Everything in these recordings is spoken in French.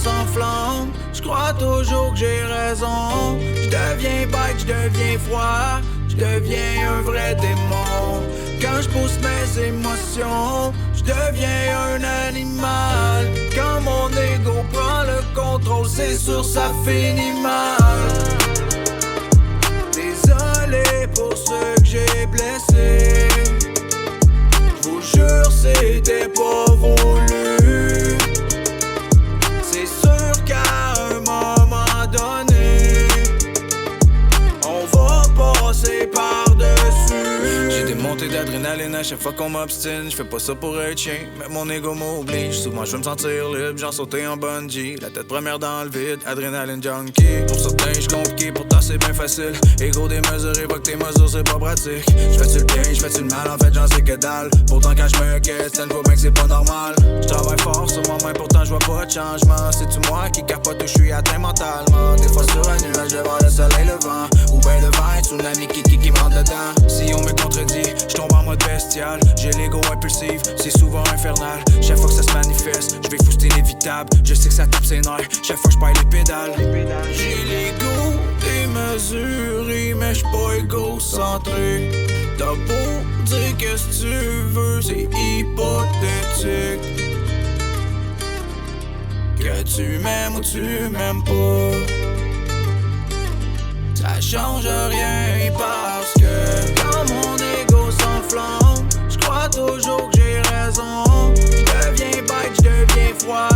s'enflamme. J'crois toujours que j'ai raison. J'deviens bête, j'deviens froid. J'deviens un vrai démon. Quand j'pousse mes émotions, j'deviens un animal. Quand mon ego prend le contrôle, c'est sûr ça finit mal. Désolé pour ceux que j'ai blessés. J'vous jure c'était pas voulu. C'est sûr qu'à un moment donné, on va passer par-dessus. J'ai des montées d'adrénaline à chaque fois qu'on m'obstine. J'fais pas ça pour être chien, mais mon ego m'oblige. Souvent j'veux me sentir libre, genre sauter en bungee. La tête première dans le vide, adrénaline junkie. Pour certains j'suis compliqué, pourtant c'est bien facile. Ego démesuré, voit que tes mesures c'est pas pratique. J'fais-tu le bien, j'fais-tu le mal, en fait j'en sais que dalle. Pourtant quand j'me questionne, vois bien que c'est pas normal. J'travaille fort sur moi-même, pourtant j'vois pas de changement. C'est-tu moi qui capote ou j'suis atteint mentalement? Des fois sur un nuage devant le soleil levant, ou ben devant un tsunami qui m'entre dedans. Si on me contredit, j'tombe en mode bestial. J'ai l'ego impulsif, c'est souvent infernal. Chaque fois que ça se manifeste, j'vais fou, c'est inévitable. Je sais que ça tape ses nerfs, chaque fois j'paille les pédales. J'ai l'ego démesuré, mais j'suis pas égocentrique. T'as beau dire qu'est-ce que tu veux, c'est hypothétique. Que tu m'aimes ou tu m'aimes pas, ça change rien parce que quand mon ego s'enflamme, j'crois toujours que j'ai raison. J'deviens bête, j'deviens froid,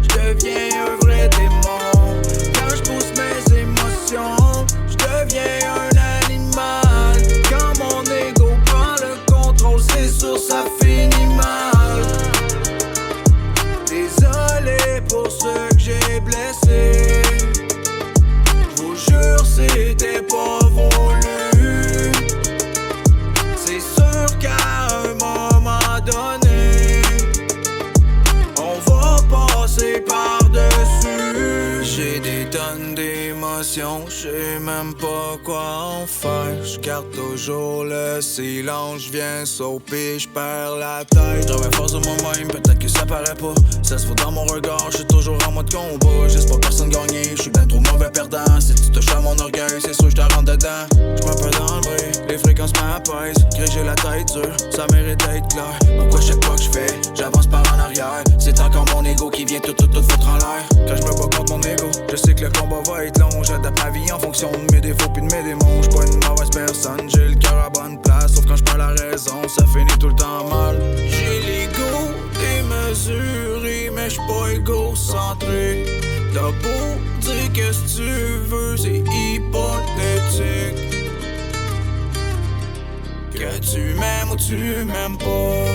j'deviens un vrai démon. Quand j'pousse mes émotions, j'deviens un animal. Quand mon ego prend le contrôle, c'est sûr ça finit mal. Désolé pour ceux que j'ai blessés. J'vous jure c'était pas voulu. C'est sûr qu'à un moment donné, on va passer par-dessus. J'ai des tonnes d'émotions, j'sais même pas quoi en faire. J'garde toujours le silence, j'viens sauter, j'perds la tête. J'travaille fort sur moi-même, peut-être que ça paraît pas. Ça se voit dans mon regard, j'suis toujours en mode combat. J'espère personne gagner, j'suis ben trop mauvais perdant. Si tu touches à mon orgueil, c'est sûr j'te rentre dedans. J'me perds dans le bruit, les fréquences m'apaisent. Gré, j'ai la tête dure, ça mérite d'être clair. Pourquoi chaque pas que j'fais, j'avance par en arrière. C'est encore mon ego qui vient tout foutre en l'air. Quand j'me bats contre mon ego, je sais que le combat va être long. J'adapte ma vie en fonction de mes défauts pis de mes démons. J'suis pas une mauvaise personne, j'ai le cœur à bonne place. Sauf quand j'perds la raison, ça finit tout le temps mal. J'ai l'ego démesuré, mais j'suis pas égocentrique. T'as beau dire qu'est-ce que tu veux, c'est hypothétique. Que tu m'aimes ou tu m'aimes pas,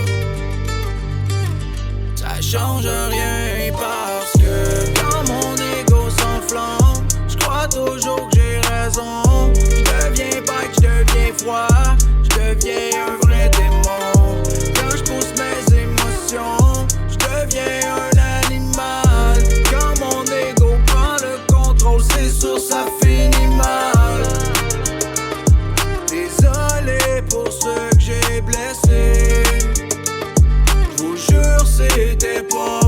ça change rien parce que quand mon ego s'enflamme, j'crois toujours que j'ai raison. J'deviens bête, j'deviens froid, j'deviens un vrai démon. Quand j'pousse mes émotions, j'deviens un animal. Quand mon ego prend le contrôle, c'est sûr ça finit mal. Désolé pour ceux que j'ai blessés. J'vous jure c'était pas